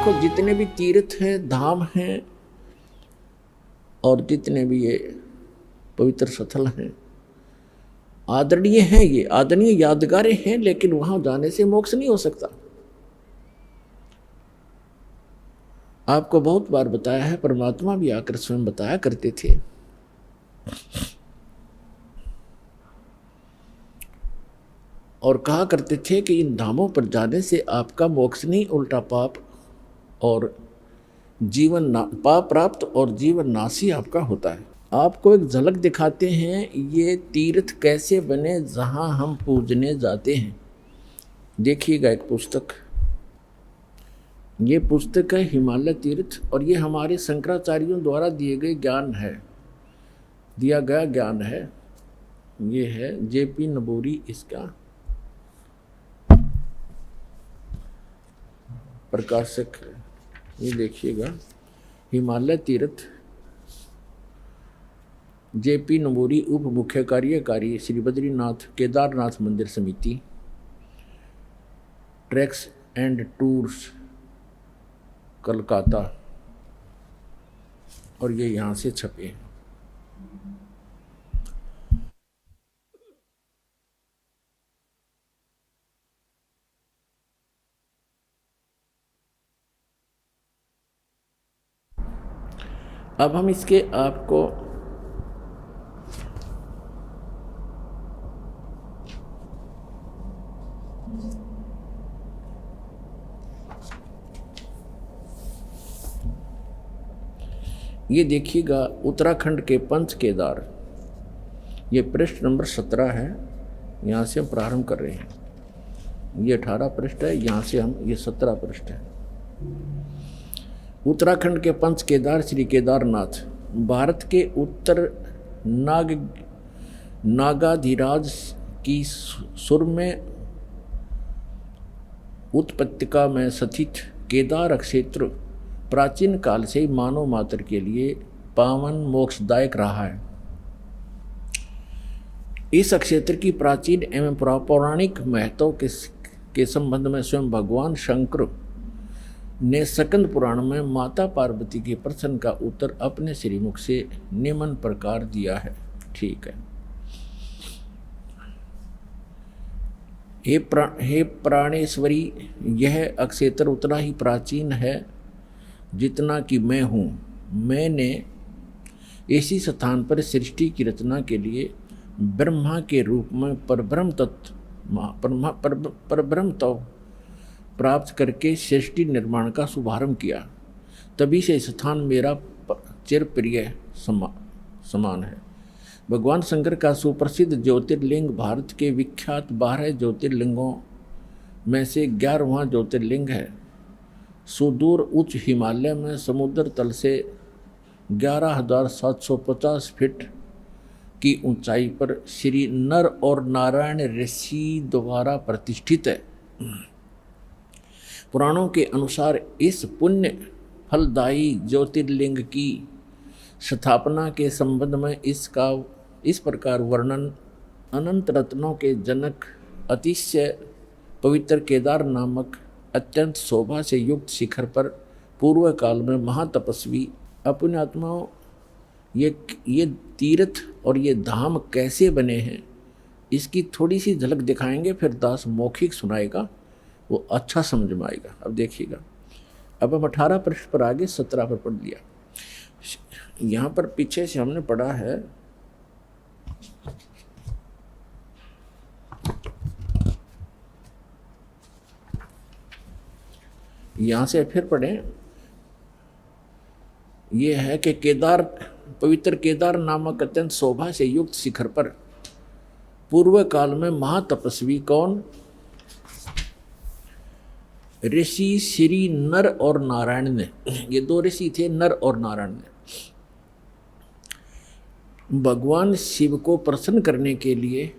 देखो जितने भी तीर्थ हैं, धाम हैं और जितने भी ये पवित्र स्थल हैं, आदरणीय हैं, ये आदरणीय यादगारें हैं, लेकिन वहां जाने से मोक्ष नहीं हो सकता। आपको बहुत बार बताया है, परमात्मा भी आकर स्वयं बताया करते थे। और कहा करते थे कि इन धामों पर जाने से आपका मोक्ष नहीं, उल्टा पाप और पाप प्राप्त और जीवन नाशी आपका होता है। आपको एक झलक दिखाते हैं ये तीर्थ कैसे बने जहां हम पूजने जाते हैं। देखिएगा एक पुस्तक, ये पुस्तक है हिमालय तीर्थ, और ये हमारे शंकराचार्यों द्वारा दिए गए ज्ञान है, दिया गया ज्ञान है। ये है जेपी नबूरी इसका प्रकाशक है। ये देखिएगा हिमालय तीर्थ, जेपी नबूरी, उप मुख्य कार्यकारी श्री बद्रीनाथ केदारनाथ मंदिर समिति, ट्रैक्स एंड टूर्स कलकत्ता, और ये यहाँ से छपे हैं। अब हम इसके आपको ये देखिएगा उत्तराखंड के पंच केदार, ये पृष्ठ नंबर 17 है। यहाँ से हम प्रारंभ कर रहे हैं। ये 18 पृष्ठ है, यहाँ से हम ये 17 पृष्ठ है। उत्तराखंड के पंच केदार श्री केदारनाथ भारत के उत्तर नागाधिराज की सुर में उत्पत्तिका में स्थित केदार क्षेत्र प्राचीन काल से मानव मात्र के लिए पावन मोक्षदायक रहा है। इस क्षेत्र की प्राचीन एवं पौराणिक महत्व के संबंध में स्वयं भगवान शंकर ने स्कंद पुराण में माता पार्वती के प्रश्न का उत्तर अपने श्रीमुख से निम्न प्रकार दिया है। ठीक है। हे प्राणेश्वरी, यह अक्षेत्र उतना ही प्राचीन है जितना कि मैं हूँ। मैंने इसी स्थान पर सृष्टि की रचना के लिए ब्रह्मा के रूप में परब्रह्म तत्व प्राप्त करके सृष्टि निर्माण का शुभारंभ किया। तभी से स्थान मेरा चिरप्रिय समान है। भगवान शंकर का सुप्रसिद्ध ज्योतिर्लिंग भारत के विख्यात 12 ज्योतिर्लिंगों में से 11वां ज्योतिर्लिंग है। सुदूर उच्च हिमालय में समुद्र तल से 11,750 फीट की ऊंचाई पर श्री नर और नारायण ऋषि द्वारा प्रतिष्ठित है। पुराणों के अनुसार इस पुण्य फलदायी ज्योतिर्लिंग की स्थापना के संबंध में इसका इस प्रकार वर्णन, अनंत रत्नों के जनक अतिशय पवित्र केदार नामक अत्यंत शोभा से युक्त शिखर पर पूर्व काल में महातपस्वी अपने आत्माओं ये तीर्थ और ये धाम कैसे बने हैं, इसकी थोड़ी सी झलक दिखाएंगे। फिर दास मौखिक सुनाएगा, वो अच्छा समझ में आएगा। अब देखिएगा, अब हम 18 पृष्ठ पर आगे 17 पर पढ़ लिया। यहाँ पर पीछे से हमने पढ़ा है, यहाँ से फिर पढ़ें। ये है कि पवित्र केदार नामक अत्यंत शोभा से युक्त शिखर पर पूर्व काल में महातपस्वी कौन? ऋषि श्री नर और नारायण ने, ये 2 ऋषि थे, नर और नारायण ने भगवान शिव को प्रसन्न करने के लिए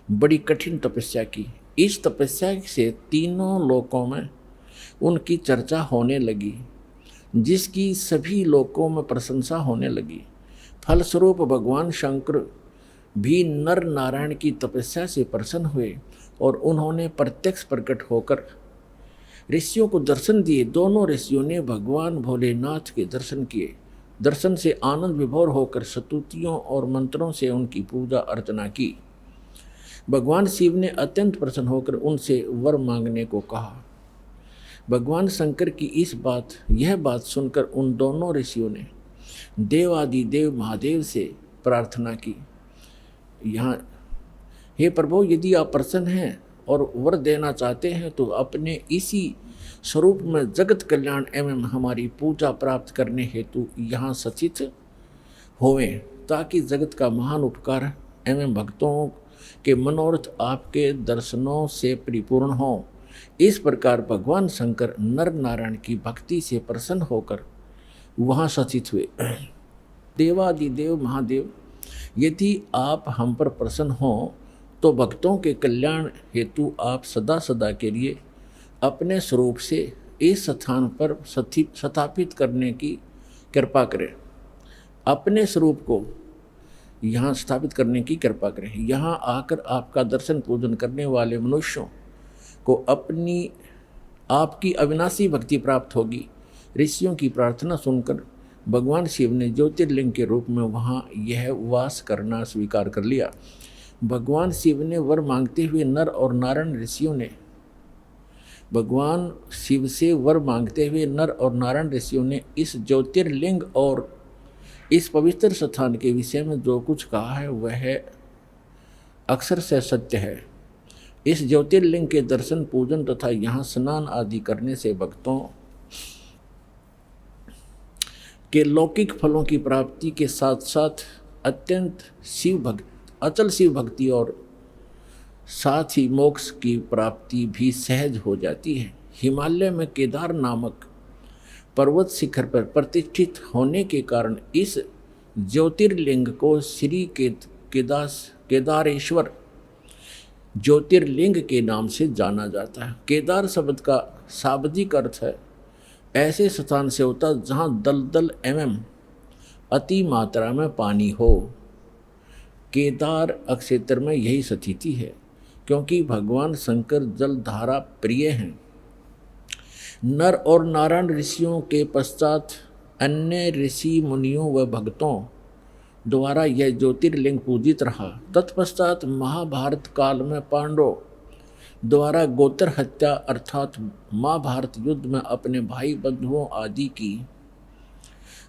बड़ी कठिन तपस्या की। इस तपस्या से तीनों लोकों में उनकी चर्चा होने लगी, जिसकी सभी लोकों में प्रशंसा होने लगी। फलस्वरूप भगवान शंकर भी नर नारायण की तपस्या से प्रसन्न हुए और उन्होंने प्रत्यक्ष प्रकट होकर ऋषियों को दर्शन दिए। दोनों ऋषियों ने भगवान भोलेनाथ के दर्शन किए। दर्शन से आनंद विभोर होकर स्तुतियों और मंत्रों से उनकी पूजा अर्चना की। भगवान शिव ने अत्यंत प्रसन्न होकर उनसे वर मांगने को कहा। भगवान शंकर की यह बात सुनकर उन दोनों ऋषियों ने देवादिदेव महादेव से प्रार्थना की, यहाँ हे प्रभु, यदि आप प्रसन्न हैं और वर देना चाहते हैं तो अपने इसी स्वरूप में जगत कल्याण एवं हमारी पूजा प्राप्त करने हेतु यहाँ सचित होवें, ताकि जगत का महान उपकार एवं भक्तों के मनोरथ आपके दर्शनों से परिपूर्ण हो। इस प्रकार भगवान शंकर नर नारायण की भक्ति से प्रसन्न होकर वहाँ सचित हुए। देवादिदेव महादेव, यदि आप हम पर प्रसन्न हों तो भक्तों के कल्याण हेतु आप सदा सदा के लिए अपने स्वरूप से इस स्थान पर स्थापित करने की कृपा करें। अपने स्वरूप को यहाँ स्थापित करने की कृपा करें। यहाँ आकर आपका दर्शन पूजन करने वाले मनुष्यों को आपकी अविनाशी भक्ति प्राप्त होगी। ऋषियों की प्रार्थना सुनकर भगवान शिव ने ज्योतिर्लिंग के रूप में वहाँ यह वास करना स्वीकार कर लिया। भगवान शिव ने वर मांगते हुए नर और नारायण ऋषियों ने भगवान शिव से वर मांगते हुए नर और नारायण ऋषियों ने इस ज्योतिर्लिंग और इस पवित्र स्थान के विषय में जो कुछ कहा है वह अक्षर से सत्य है। इस ज्योतिर्लिंग के दर्शन पूजन तथा यहाँ स्नान आदि करने से भक्तों के लौकिक फलों की प्राप्ति के साथ साथ अचल शिव भक्ति और साथ ही मोक्ष की प्राप्ति भी सहज हो जाती है। हिमालय में केदार नामक पर्वत शिखर पर प्रतिष्ठित होने के कारण इस ज्योतिर्लिंग को श्री केदारेश्वर ज्योतिर्लिंग के नाम से जाना जाता है। केदार शब्द का शाब्दिक अर्थ है ऐसे स्थान से होता जहाँ दलदल एवं अति मात्रा में पानी हो। केदार क्षेत्र में यही स्थिति है, क्योंकि भगवान शंकर जलधारा प्रिय हैं। नर और नारायण ऋषियों के पश्चात अन्य ऋषि मुनियों व भक्तों द्वारा यह ज्योतिर्लिंग पूजित रहा। तत्पश्चात महाभारत काल में पांडवों द्वारा गोत्र हत्या अर्थात महाभारत युद्ध में अपने भाई बंधुओं आदि की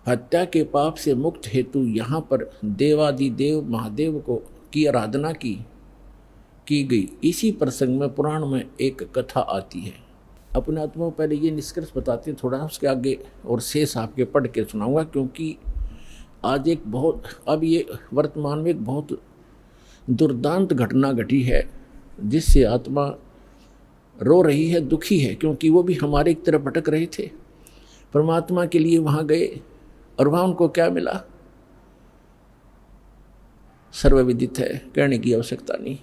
हत्या के पाप से मुक्त हेतु यहाँ पर देवादिदेव महादेव की आराधना की गई। इसी प्रसंग में पुराण में एक कथा आती है। अपने आत्मा पहले ये निष्कर्ष बताते हैं, थोड़ा उसके आगे और शेष आपके पढ़ के सुनाऊंगा, क्योंकि आज ये वर्तमान में एक बहुत दुर्दांत घटना घटी है जिससे आत्मा रो रही है, दुखी है, क्योंकि वो भी हमारे एक तरफ भटक रहे थे, परमात्मा के लिए वहाँ गए और वहाँ उनको क्या मिला सर्वविदित है, कहने की आवश्यकता नहीं।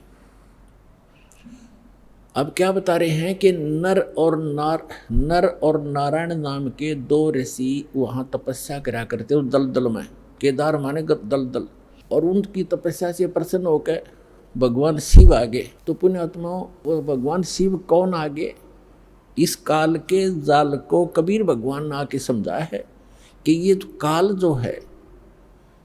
अब क्या बता रहे हैं कि नर और नारायण नाम के दो ऋषि वहाँ तपस्या करा करते उस दलदल में। केदार माने दलदल, और उनकी तपस्या से प्रसन्न होकर भगवान शिव आगे। तो पुण्यात्माओं, वो भगवान शिव कौन आगे? इस काल के जाल को कबीर भगवान ने आके समझाया है कि ये काल जो है,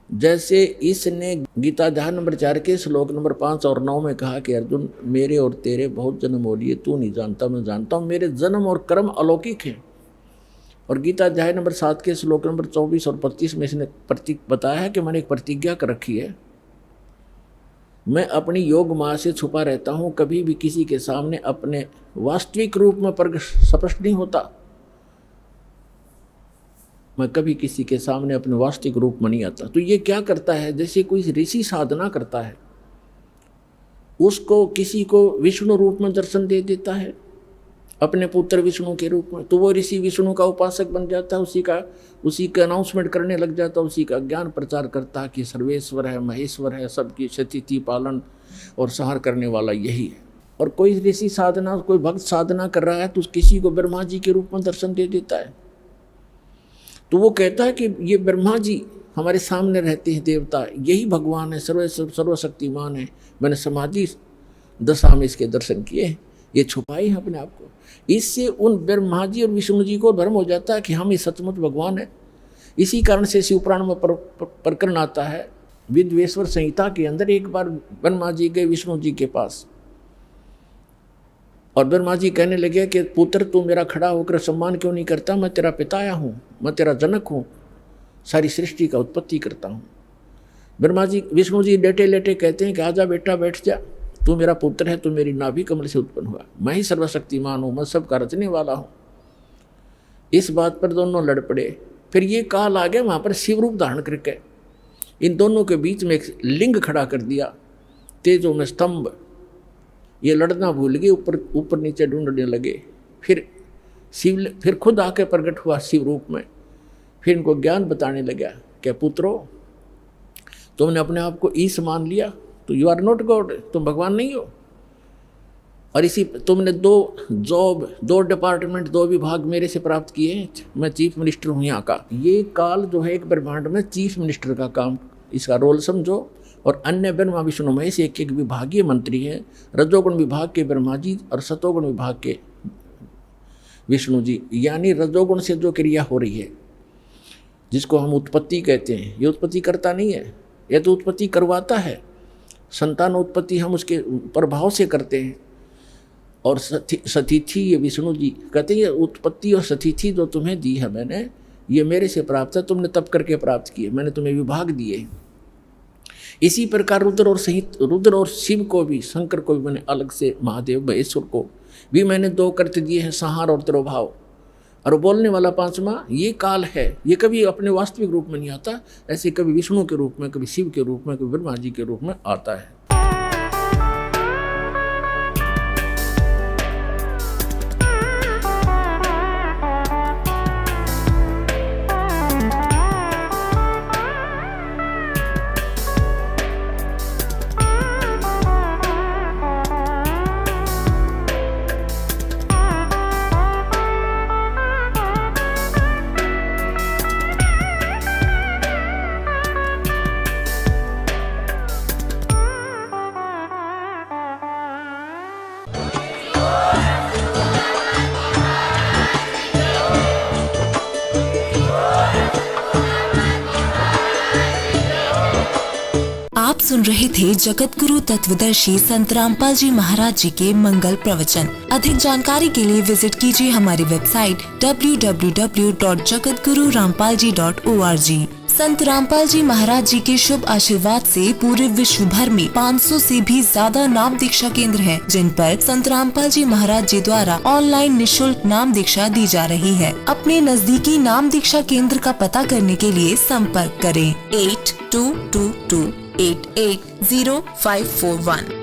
जैसे इसने गीता अध्याय नंबर 4 के श्लोक नंबर 5 और 9 में कहा कि अर्जुन, मेरे और तेरे बहुत जन्म हो लिए, तू नहीं जानता मैं जानता हूँ, मेरे जन्म और कर्म अलौकिक हैं। और गीता अध्याय नंबर 7 के श्लोक नंबर 24 और 25 में इसने बताया है कि मैंने एक प्रतिज्ञा कर रखी है, मैं अपनी योग माया से छुपा रहता हूँ, कभी भी किसी के सामने अपने वास्तविक रूप में स्पष्ट नहीं होता। मैं कभी किसी के सामने अपने वास्तविक रूप में नहीं आता। तो ये क्या करता है, जैसे कोई ऋषि साधना करता है, उसको किसी को विष्णु रूप में दर्शन दे देता है, अपने पुत्र विष्णु के रूप में, तो वो ऋषि विष्णु का उपासक बन जाता है, उसी का अनाउंसमेंट करने लग जाता है, उसी का ज्ञान प्रचार करता है कि सर्वेश्वर है, महेश्वर है, सबकी स्थिति पालन और संहार करने वाला यही है। और कोई ऋषि साधना, कोई भक्त साधना कर रहा है तो किसी को ब्रह्मा जी के रूप में दर्शन दे देता है। तो वो कहता है कि ये ब्रह्मा जी हमारे सामने रहते हैं, देवता, यही भगवान है, सर्वशक्तिमान है। मैंने समाधि दशा में इसके दर्शन किए, ये छुपाई है अपने आप को। इससे उन ब्रह्मा जी और विष्णु जी को भ्रम हो जाता है कि हम ही सचमुच भगवान है। इसी कारण से शिवपुराण में प्रकरण आता है, विद्वेश्वर संहिता के अंदर एक बार ब्रह्मा जी गए विष्णु जी के पास और ब्रह्मा जी कहने लगे कि पुत्र तू मेरा खड़ा होकर सम्मान क्यों नहीं करता, मैं तेरा पिताया हूँ, मैं तेरा जनक हूँ, सारी सृष्टि का उत्पत्ति करता हूँ। ब्रह्मा जी विष्णु जी लेटे लेटे कहते हैं कि आजा बेटा बैठ जा, तू मेरा पुत्र है, तू मेरी नाभि कमल से उत्पन्न हुआ, मैं ही सर्वशक्तिमान हूँ, मैं सबका रचने वाला हूँ। इस बात पर दोनों लड़ पड़े। फिर ये काल आ गया वहाँ पर शिव रूप धारण करके इन दोनों के बीच में एक लिंग खड़ा कर दिया, तेजों में स्तंभ। ये लड़ना भूल गए, ऊपर ऊपर नीचे ढूंढने लगे। फिर खुद आके प्रकट हुआ शिव रूप में। फिर इनको ज्ञान बताने लगा क्या पुत्रो, तुमने अपने आप को ईश मान लिया तो यू आर नॉट गॉड, तुम भगवान नहीं हो। और इसी तुमने दो डिपार्टमेंट, 2 विभाग मेरे से प्राप्त किए, मैं चीफ मिनिस्टर हूँ यहाँ का। ये काल जो है एक ब्रह्मांड में चीफ मिनिस्टर का काम, इसका रोल समझो। और अन्य ब्रह्मा विष्णु महेश एक एक विभागीय मंत्री हैं, रजोगुण विभाग के ब्रह्मा जी और सतोगुण विभाग के विष्णु जी। यानी रजोगुण से जो क्रिया हो रही है जिसको हम उत्पत्ति कहते हैं, ये उत्पत्ति करता नहीं है, ये तो उत्पत्ति करवाता है। संतान उत्पत्ति हम उसके प्रभाव से करते हैं। और सतिथि ये विष्णु जी कहते हैं, ये उत्पत्ति और सतिथि जो तुम्हें दी है मैंने, ये मेरे से प्राप्त है, तुमने तप करके प्राप्त किए, मैंने तुम्हें विभाग दिए। इसी प्रकार रुद्र और शिव को भी, शंकर को भी मैंने अलग से, महादेव महेश्वर को भी मैंने 2 कर्त दिए हैं, संहार और तिरोभाव। और बोलने वाला 5वां ये काल है, ये कभी अपने वास्तविक रूप में नहीं आता, ऐसे कभी विष्णु के रूप में, कभी शिव के रूप में, कभी ब्रह्मा जी के रूप में आता है। आप सुन रहे थे जगत गुरु तत्वदर्शी संत रामपाल जी महाराज जी के मंगल प्रवचन। अधिक जानकारी के लिए विजिट कीजिए हमारी वेबसाइट www.jagatgururampalji.org। संत रामपाल जी महाराज जी के शुभ आशीर्वाद से पूरे विश्व भर में 500 से भी ज्यादा नाम दीक्षा केंद्र हैं, जिन पर संत रामपाल जी महाराज जी द्वारा ऑनलाइन निशुल्क नाम दीक्षा दी जा रही है। अपने नजदीकी नाम दीक्षा केंद्र का पता करने के लिए संपर्क करें 8222880541।